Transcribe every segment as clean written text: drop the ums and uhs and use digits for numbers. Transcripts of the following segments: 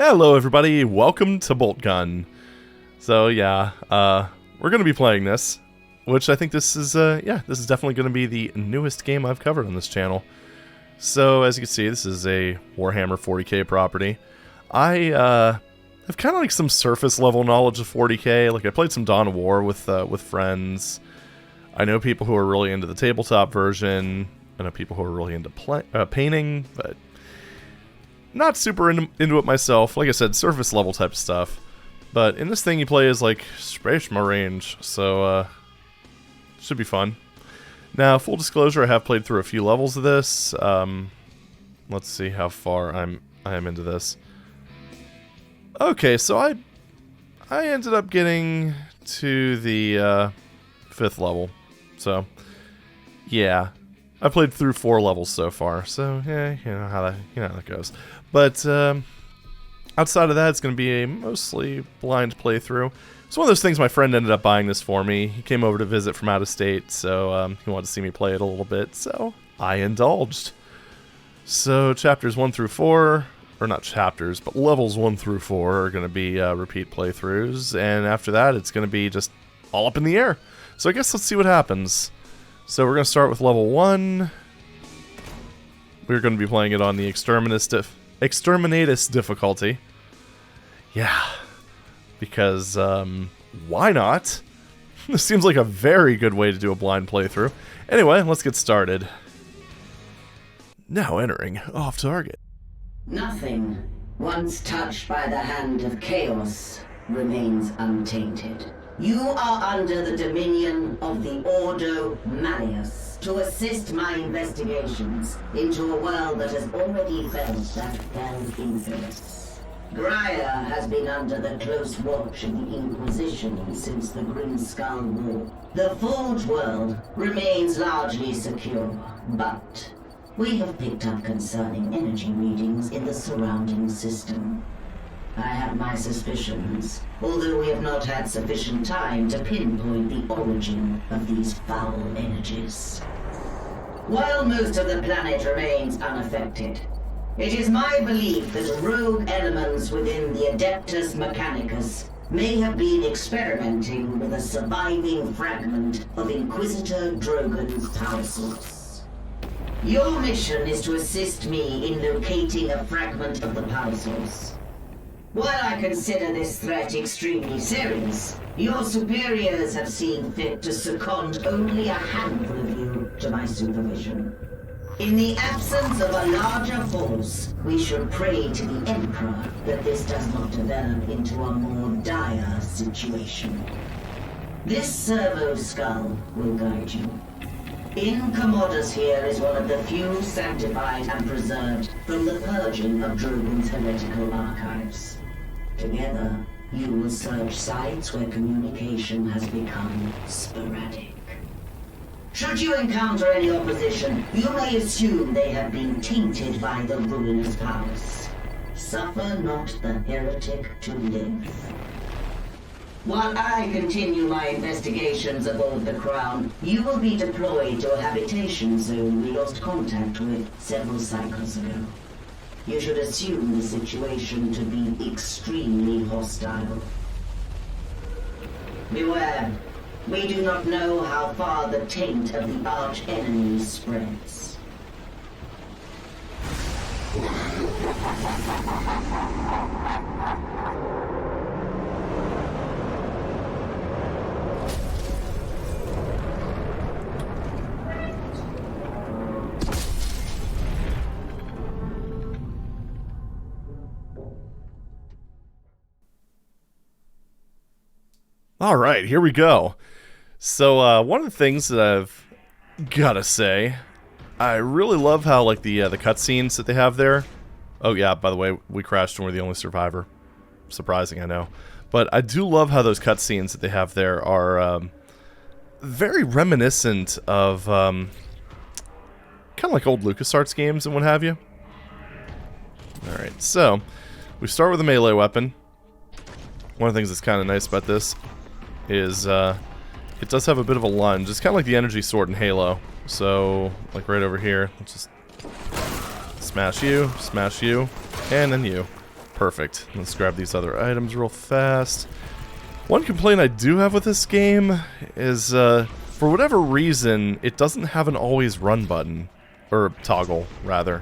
Hello everybody, welcome to Boltgun. So yeah, we're going to be playing this, which I think this is definitely going to be the newest game I've covered on this channel. So as you can see, this is a Warhammer 40k property. I have kind of like some surface level knowledge of 40k. Like I played some Dawn of War with friends. I know people who are really into the tabletop version. I know people who are really into painting, but not super into it myself. Like I said, surface level type of stuff. But in this thing you play as like Space Marines, so should be fun. Now, full disclosure, I have played through a few levels of this. Let's see how far I am into this. Okay, so I ended up getting to the 5th level. So yeah, I played through 4 levels so far. So yeah, you know how that goes. But outside of that, it's going to be a mostly blind playthrough. It's one of those things my friend ended up buying this for me. He came over to visit from out of state, so he wanted to see me play it a little bit, so I indulged. So chapters 1 through 4, or not chapters, but levels 1 through 4 are going to be repeat playthroughs, and after that it's going to be just all up in the air. So I guess let's see what happens. So we're going to start with level 1. We're going to be playing it on the Exterminatus difficulty. Yeah, because why not? This seems like a very good way to do a blind playthrough. Anyway, let's get started. Now entering off target. Nothing, once touched by the hand of chaos, remains untainted. You are under the dominion of the Ordo Malleus to assist my investigations into a world that has already felt that fell infamous. Gaia has been under the close watch of the Inquisition since the Grim Skull War. The Forge world remains largely secure, but we have picked up concerning energy readings in the surrounding system. I have my suspicions, although we have not had sufficient time to pinpoint the origin of these foul energies. While most of the planet remains unaffected, it is my belief that rogue elements within the Adeptus Mechanicus may have been experimenting with a surviving fragment of Inquisitor Drogon's power source. Your mission is to assist me in locating a fragment of the power source. While I consider this threat extremely serious, your superiors have seen fit to second only a handful of you to my supervision. In the absence of a larger force, we should pray to the Emperor that this does not develop into a more dire situation. This servo skull will guide you. In Commodus here is one of the few sanctified and preserved from the purging of Drogon's heretical archives. Together, you will search sites where communication has become sporadic. Should you encounter any opposition, you may assume they have been tainted by the ruinous powers. Suffer not the heretic to live. While I continue my investigations aboard the Crown, you will be deployed to a habitation zone we lost contact with several cycles ago. You should assume the situation to be extremely hostile. Beware, we do not know how far the taint of the arch-enemy spreads. Alright, here we go. So, one of the things that I've gotta say, I really love how, like, the cutscenes that they have there. Oh yeah, by the way, we crashed and we're the only survivor. Surprising, I know. But I do love how those cutscenes that they have there are, very reminiscent of, kind of like old LucasArts games and what have you. Alright, so, we start with a melee weapon. One of the things that's kind of nice about this is it does have a bit of a lunge. It's kind of like the energy sword in Halo. So, like right over here, let's just smash you, and then you. Perfect. Let's grab these other items real fast. One complaint I do have with this game is, for whatever reason, it doesn't have an always run button. Or toggle, rather.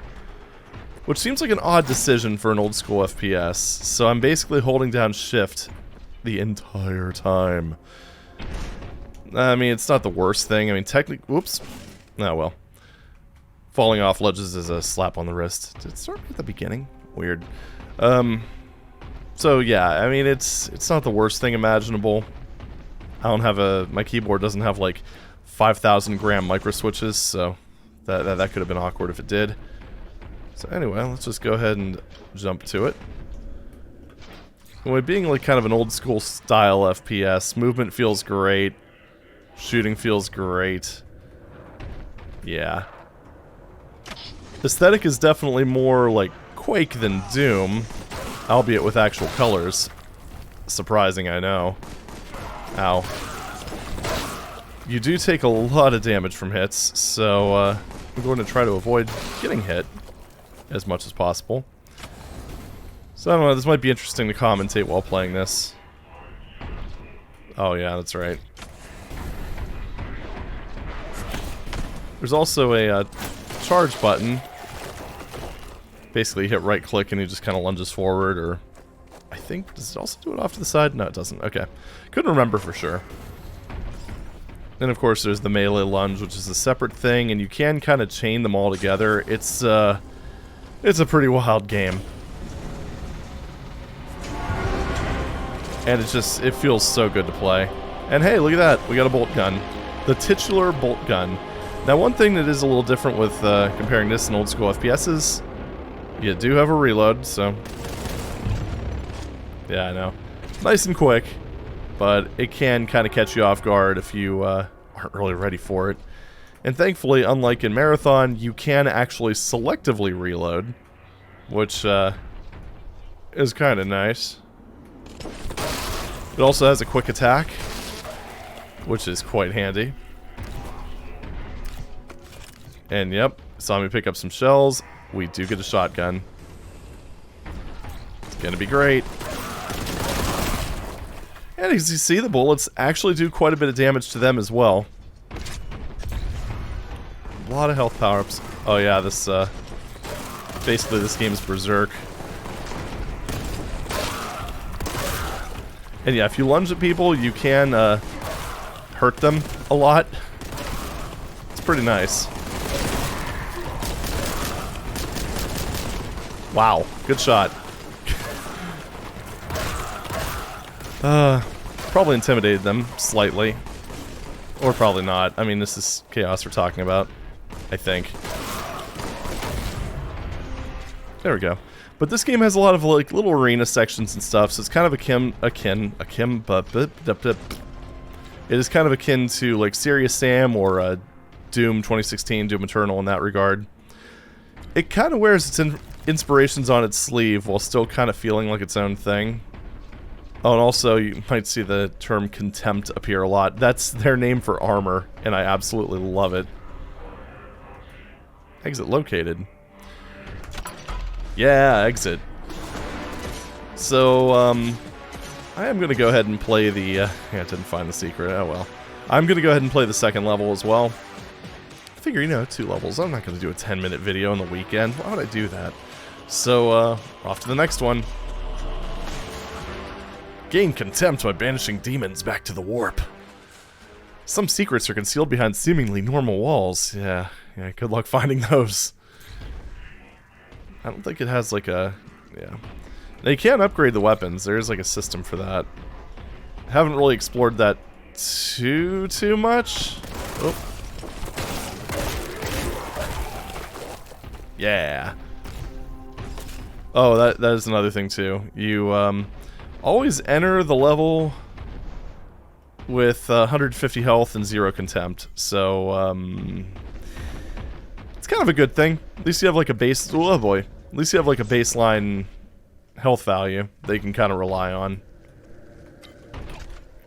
Which seems like an odd decision for an old school FPS. So I'm basically holding down shift the entire time. I mean, it's not the worst thing. I mean, technically... Whoops. Oh, well. Falling off ledges is a slap on the wrist. Did it start at the beginning? Weird. So, yeah, I mean, it's not the worst thing imaginable. I don't have a... My keyboard doesn't have, like, 5,000 gram micro switches, so that could have been awkward if it did. So anyway, let's just go ahead and jump to it. With being, like, kind of an old school style FPS, movement feels great. Shooting feels great. Yeah. Aesthetic is definitely more like Quake than Doom, albeit with actual colors. Surprising, I know. Ow. You do take a lot of damage from hits, so I'm going to try to avoid getting hit as much as possible. So I don't know, this might be interesting to commentate while playing this. Oh yeah, that's right. There's also a charge button. Basically hit right click and he just kind of lunges forward, or I think, does it also do it off to the side? No, it doesn't. Okay. Couldn't remember for sure. And of course there's the melee lunge, which is a separate thing, and you can kind of chain them all together. It's a pretty wild game. And it feels so good to play. And hey, look at that, we got a bolt gun. The titular bolt gun. Now one thing that is a little different with comparing this and old school FPS is you do have a reload, so... Yeah, I know. Nice and quick, but it can kind of catch you off guard if you aren't really ready for it. And thankfully, unlike in Marathon, you can actually selectively reload, which is kind of nice. It also has a quick attack, which is quite handy. And yep, saw me pick up some shells. We do get a shotgun. It's gonna be great. And as you see, the bullets actually do quite a bit of damage to them as well. A lot of health power-ups. Oh yeah, this, basically this game's berserk. And yeah, if you lunge at people, you can, hurt them a lot. It's pretty nice. Wow, good shot. Probably intimidated them slightly. Or probably not. I mean, this is chaos we're talking about, I think. There we go. But this game has a lot of, like, little arena sections and stuff, so it's kind of it is kind of akin to, like, Serious Sam or Doom 2016, Doom Eternal in that regard. It kind of wears its inspirations on its sleeve while still kind of feeling like its own thing. Oh, and also you might see the term contempt appear a lot. That's their name for armor, and I absolutely love it. Exit located. Yeah, exit. So, I am going to go ahead and play the, yeah, I didn't find the secret, oh well. I'm going to go ahead and play the second level as well. I figure, you know, 2 levels. I'm not going to do a 10-minute video on the weekend. Why would I do that? So, off to the next one. Gain contempt by banishing demons back to the warp. Some secrets are concealed behind seemingly normal walls. Yeah, good luck finding those. I don't think it has like a... yeah. Now you can upgrade the weapons. There is like a system for that. Haven't really explored that too much. Oh. Yeah. Oh, that is another thing too. You always enter the level with 150 health and 0 contempt. So it's kind of a good thing. At least you have like a base. Oh boy. At least you have like a baseline health value that you can kind of rely on.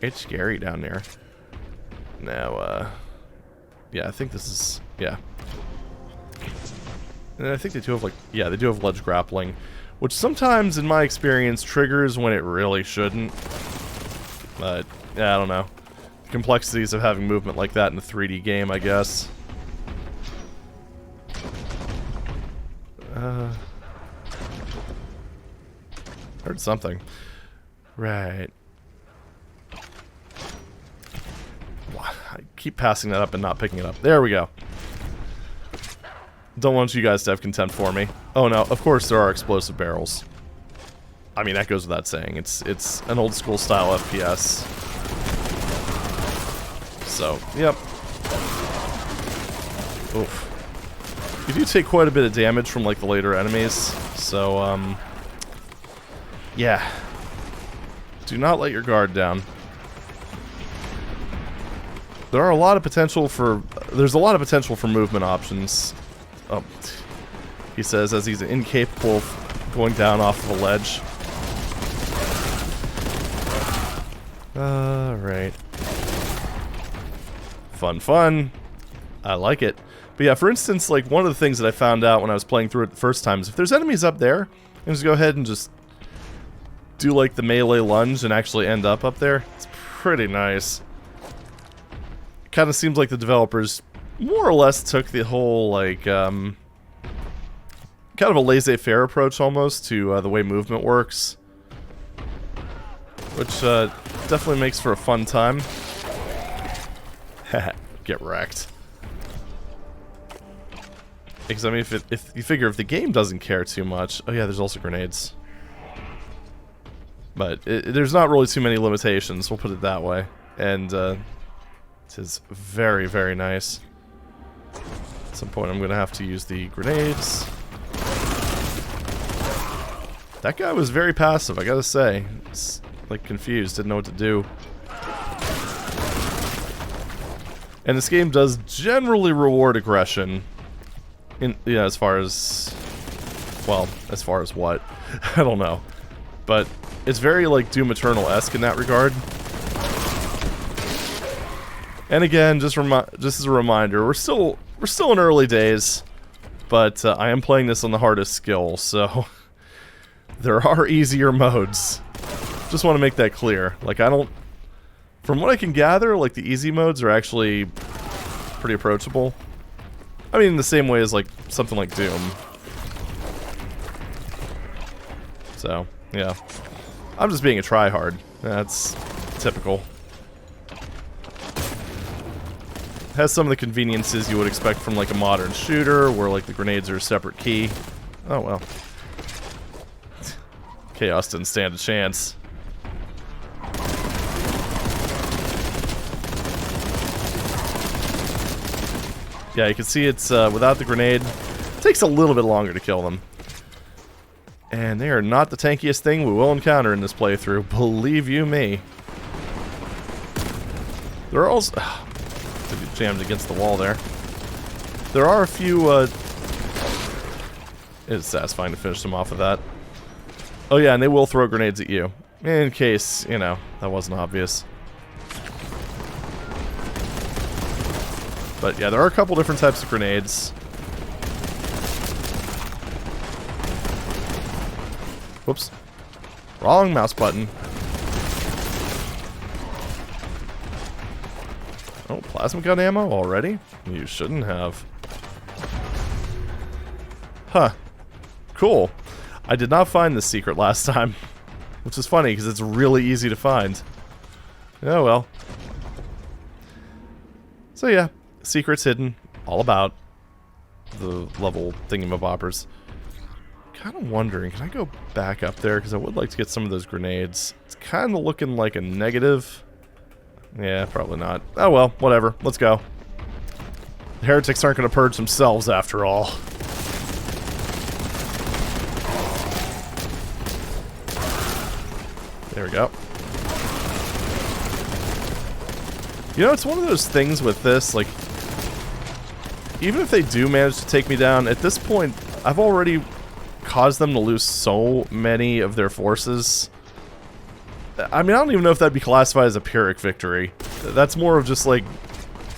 It's scary down there. Now, yeah, I think this is, yeah. And I think they do have like, yeah, they do have ledge grappling, which sometimes, in my experience, triggers when it really shouldn't. But, yeah, I don't know. The complexities of having movement like that in a 3D game, I guess. Heard something. Right. I keep passing that up and not picking it up. There we go. Don't want you guys to have contempt for me. Oh no, of course there are explosive barrels. I mean, that goes without saying. It's an old school style FPS. So, yep. Oof. You do take quite a bit of damage from, like, the later enemies. So, yeah. Do not let your guard down. There's a lot of potential for movement options. Oh, he says as he's incapable of going down off of a ledge. Alright. Fun. I like it. But yeah, for instance, like, one of the things that I found out when I was playing through it the first time is if there's enemies up there, you just go ahead and just do, like, the melee lunge and actually end up there. It's pretty nice. Kind of seems like the developers more or less took the whole, like, kind of a laissez-faire approach almost to the way movement works. Which definitely makes for a fun time. Get wrecked. Because, I mean, if you figure if the game doesn't care too much... Oh yeah, there's also grenades. But there's not really too many limitations, we'll put it that way. And, it is very, very nice. At some point I'm going to have to use the grenades. That guy was very passive, I gotta say. It's, like, confused, didn't know what to do. And this game does generally reward aggression. Yeah, as far as... Well, as far as what? I don't know. But it's very, like, Doom Eternal-esque in that regard. And again, just as a reminder, we're still in early days, but I am playing this on the hardest skill, so there are easier modes. Just want to make that clear. Like, I don't... From what I can gather, like, the easy modes are actually pretty approachable. I mean, in the same way as, like, something like Doom. So, yeah. I'm just being a tryhard. That's typical. Has some of the conveniences you would expect from, like, a modern shooter, where, like, the grenades are a separate key. Oh, well. Chaos didn't stand a chance. Yeah, you can see it's, without the grenade, it takes a little bit longer to kill them. And they are not the tankiest thing we will encounter in this playthrough, believe you me. There are also... jammed against the wall there. There are a few, it's satisfying to finish them off with that. Oh yeah, and they will throw grenades at you. In case, you know, that wasn't obvious. But yeah, there are a couple different types of grenades. Whoops. Wrong mouse button. Oh, plasma gun ammo already? You shouldn't have. Huh. Cool. I did not find this secret last time. Which is funny, because it's really easy to find. Oh well. So yeah, secrets hidden. All about the level thingamaboppers. Kind of wondering, can I go back up there? Because I would like to get some of those grenades. It's kind of looking like a negative. Yeah, probably not. Oh well, whatever. Let's go. The heretics aren't going to purge themselves after all. There we go. You know, it's one of those things with this, like, even if they do manage to take me down, at this point, I've already caused them to lose so many of their forces. I mean, I don't even know if that'd be classified as a Pyrrhic victory. That's more of just, like,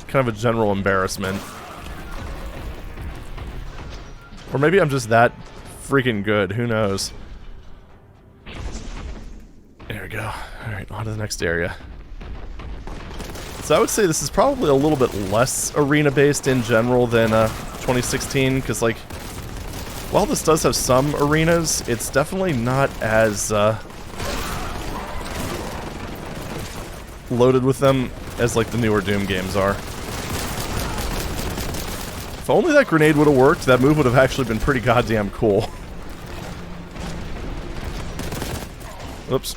kind of a general embarrassment. Or maybe I'm just that freaking good, who knows. There we go. Alright, on to the next area. So I would say this is probably a little bit less arena-based in general than 2016, because, like, while this does have some arenas, it's definitely not as loaded with them as, like, the newer Doom games are. If only that grenade would have worked, that move would have actually been pretty goddamn cool. Oops.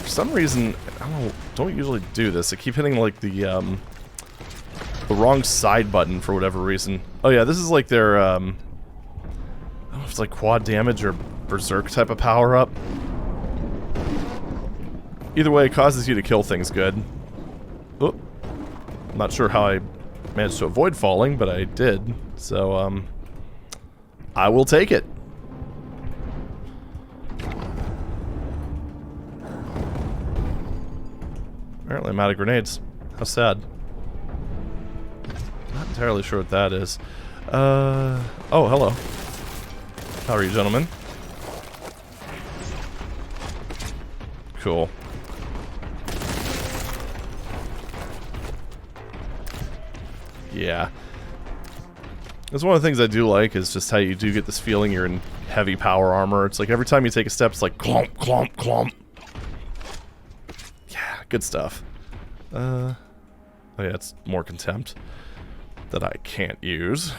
For some reason, I don't usually do this. I keep hitting, like, the wrong side button for whatever reason. Oh yeah, this is like their, I don't know if it's like quad damage or berserk type of power-up. Either way, it causes you to kill things good. Oop. I'm not sure how I managed to avoid falling, but I did. So, I will take it. Apparently I'm out of grenades. How sad. Not entirely sure what that is. Oh, hello. How are you, gentlemen? Cool. Yeah. That's one of the things I do like, is just how you do get this feeling you're in heavy power armor. It's like every time you take a step, it's like clomp, clomp, clomp. Yeah, good stuff. Oh yeah, it's more contempt that I can't use.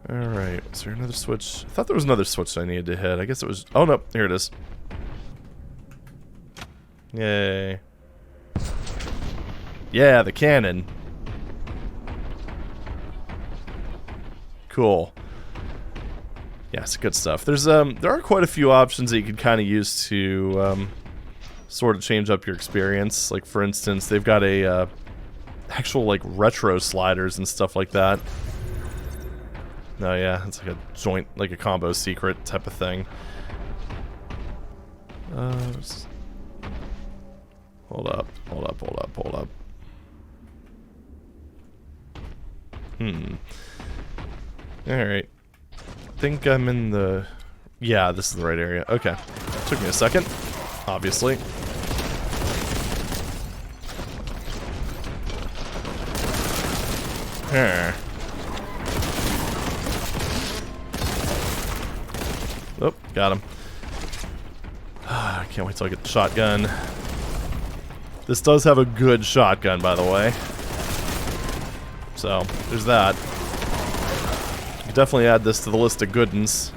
Alright, is there another switch? I thought there was another switch I needed to hit. I guess it was... Oh no, here it is. Yay. Yeah, the cannon. Cool. Yes, good stuff. There's there are quite a few options that you could kind of use to sort of change up your experience. Like, for instance, they've got a actual, like, retro sliders and stuff like that. Oh yeah, it's like a joint, like a combo secret type of thing. Hold up, hold up, hold up, hold up. Alright. I think I'm in the... Yeah, this is the right area. Okay. Took me a second, obviously. Oh, got him. I can't wait till I get the shotgun. This does have a good shotgun, by the way. So, there's that. You can definitely add this to the list of good uns.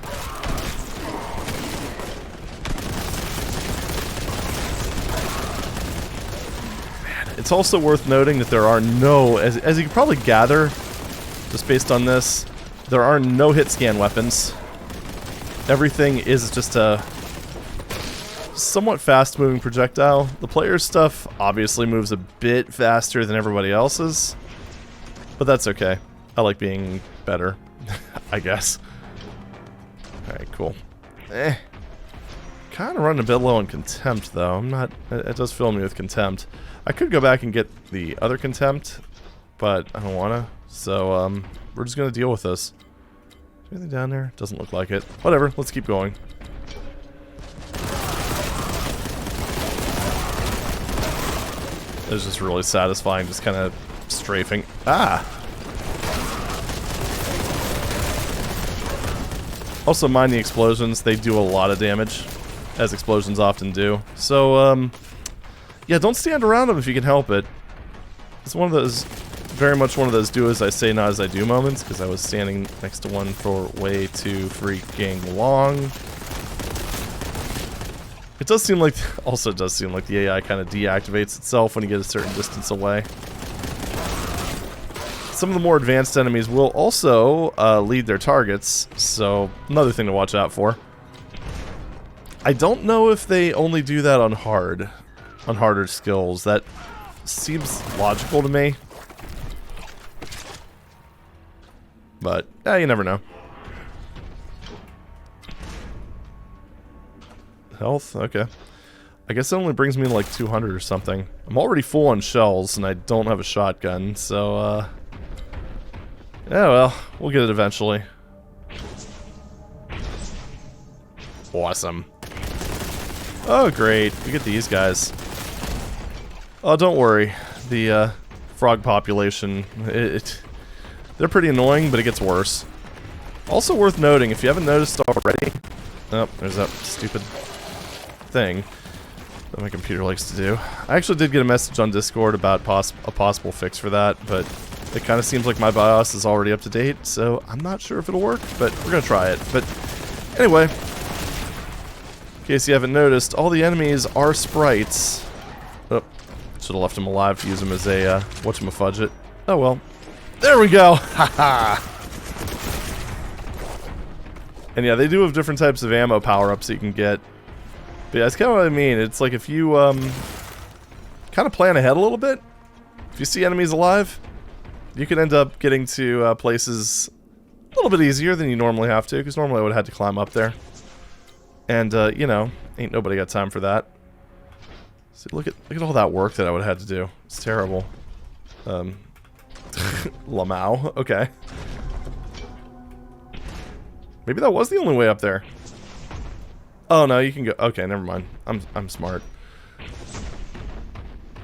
Man, it's also worth noting that there are no, as you can probably gather, just based on this, there are no hit scan weapons. Everything is just a somewhat fast-moving projectile. The player's stuff obviously moves a bit faster than everybody else's, but that's okay. I like being better, I guess. Alright, cool. Kind of running a bit low on contempt, though. I'm not... It does fill me with contempt. I could go back and get the other contempt, but I don't want to. So, we're just going to deal with this. Is there anything down there? Doesn't look like it. Whatever, let's keep going. It's just really satisfying, just kind of strafing. Ah! Also, mind the explosions. They do a lot of damage, as explosions often do. So, yeah, don't stand around them if you can help it. It's one of those, very much one of those do as I say, not as I do moments, because I was standing next to one for way too freaking long. It does seem like, also it does seem like the AI kind of deactivates itself when you get a certain distance away. Some of the more advanced enemies will also lead their targets, so another thing to watch out for. I don't know if they only do that on harder skills. That seems logical to me. But, you never know. Health? Okay. I guess it only brings me to like 200 or something. I'm already full on shells, and I don't have a shotgun, so, yeah, well, we'll get it eventually. Awesome. Oh, great. We get these guys. Oh, don't worry. The frog population, they're pretty annoying, but it gets worse. Also worth noting, if you haven't noticed already... Oh, there's that stupid thing that my computer likes to do. I actually did get a message on Discord about a possible fix for that, but it kind of seems like my BIOS is already up to date, so I'm not sure if it'll work, but we're gonna try it. But anyway, in case you haven't noticed, all the enemies are sprites. Oh, should have left them alive to use them as a, whatchamafudget. Oh well. There we go! Haha! And yeah, they do have different types of ammo power-ups that you can get. But yeah, that's kind of what I mean. It's like if you, kind of plan ahead a little bit, if you see enemies alive, you can end up getting to, places a little bit easier than you normally have to, because normally I would have had to climb up there. And, you know, ain't nobody got time for that. So look at all that work that I would have had to do. It's terrible. Lamau, okay. Maybe that was the only way up there. Oh no, you can go. Okay, never mind. I'm smart.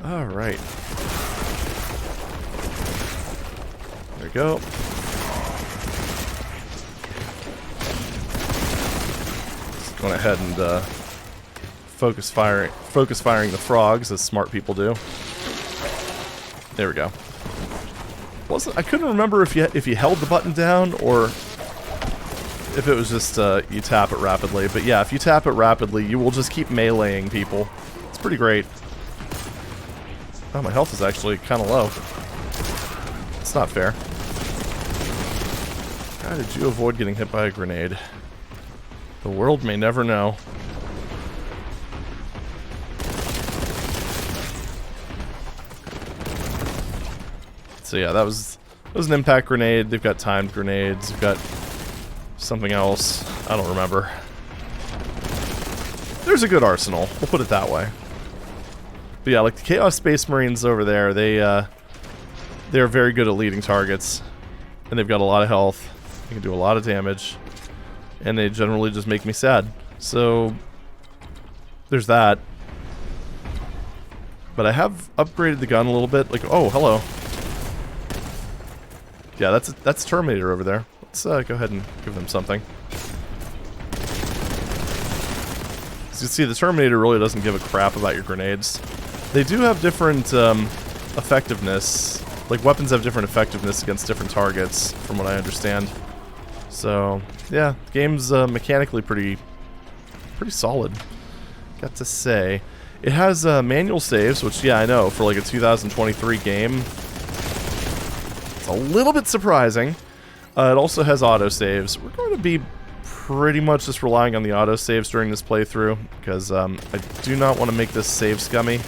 All right. There we go. Just going ahead and focus firing the frogs as smart people do. There we go. I couldn't remember if you held the button down or if it was just, you tap it rapidly. But yeah, if you tap it rapidly, you will just keep meleeing people. It's pretty great. Oh, my health is actually kind of low. It's not fair. How did you avoid getting hit by a grenade? The world may never know. So yeah, that was an impact grenade. They've got timed grenades. They've got something else. I don't remember. There's a good arsenal. We'll put it that way. But yeah, like the Chaos Space Marines over there, they're very good at leading targets. And they've got a lot of health. They can do a lot of damage. And they generally just make me sad. So there's that. But I have upgraded the gun a little bit. Like, oh, hello. Yeah, that's Terminator over there. Let's go ahead and give them something. As you can see, the Terminator really doesn't give a crap about your grenades. They do have different effectiveness. Like, weapons have different effectiveness against different targets, from what I understand. So, yeah, the game's mechanically pretty solid. Got to say. It has manual saves, which, yeah, I know, for like a 2023 game, it's a little bit surprising. It also has autosaves. We're going to be pretty much just relying on the autosaves during this playthrough, because I do not want to make this save scummy.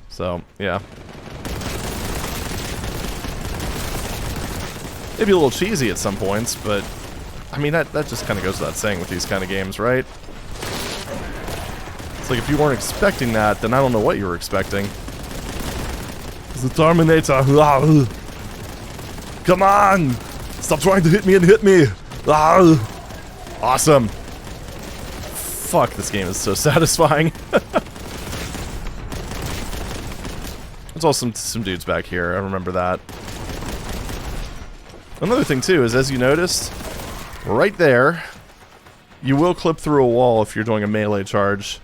So, yeah. Maybe a little cheesy at some points, but I mean, that just kind of goes without saying with these kind of games, right? It's like if you weren't expecting that, then I don't know what you were expecting. It's the Terminator. Come on! Stop trying to hit me and hit me! Awesome. Fuck, this game is so satisfying. There's also some dudes back here, I remember that. Another thing too is, as you noticed, right there, you will clip through a wall if you're doing a melee charge.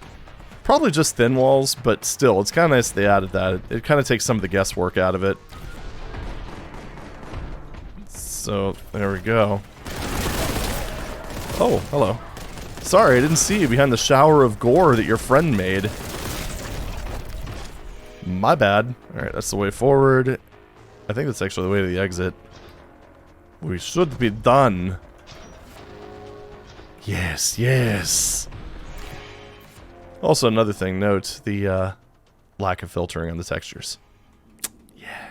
Probably just thin walls, but still, it's kind of nice they added that. It kind of takes some of the guesswork out of it. So, there we go. Oh, hello. Sorry, I didn't see you behind the shower of gore that your friend made. My bad. Alright, that's the way forward. I think that's actually the way to the exit. We should be done. Yes, yes. Also, another thing, note the lack of filtering on the textures. Yeah.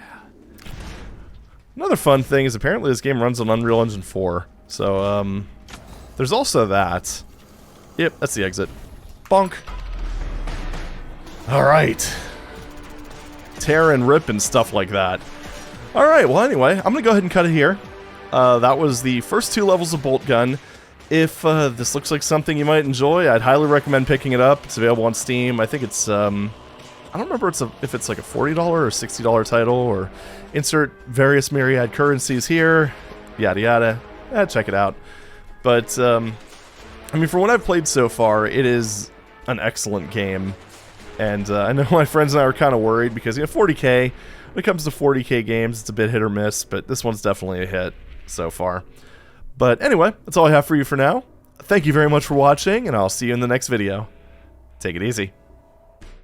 Another fun thing is apparently this game runs on Unreal Engine 4. So, there's also that. Yep, that's the exit. Bonk. Alright. Tear and rip and stuff like that. Alright, well anyway, I'm gonna go ahead and cut it here. that was the first 2 levels of Boltgun. If this looks like something you might enjoy, I'd highly recommend picking it up. It's available on Steam. I think it's, I don't remember if it's like a $40 or $60 title, or insert various myriad currencies here, yada yada. Check it out. But, I mean, for what I've played so far, it is an excellent game. And I know my friends and I are kind of worried because, you know, 40K, when it comes to 40K games, it's a bit hit or miss, but this one's definitely a hit so far. But anyway, that's all I have for you for now. Thank you very much for watching, and I'll see you in the next video. Take it easy.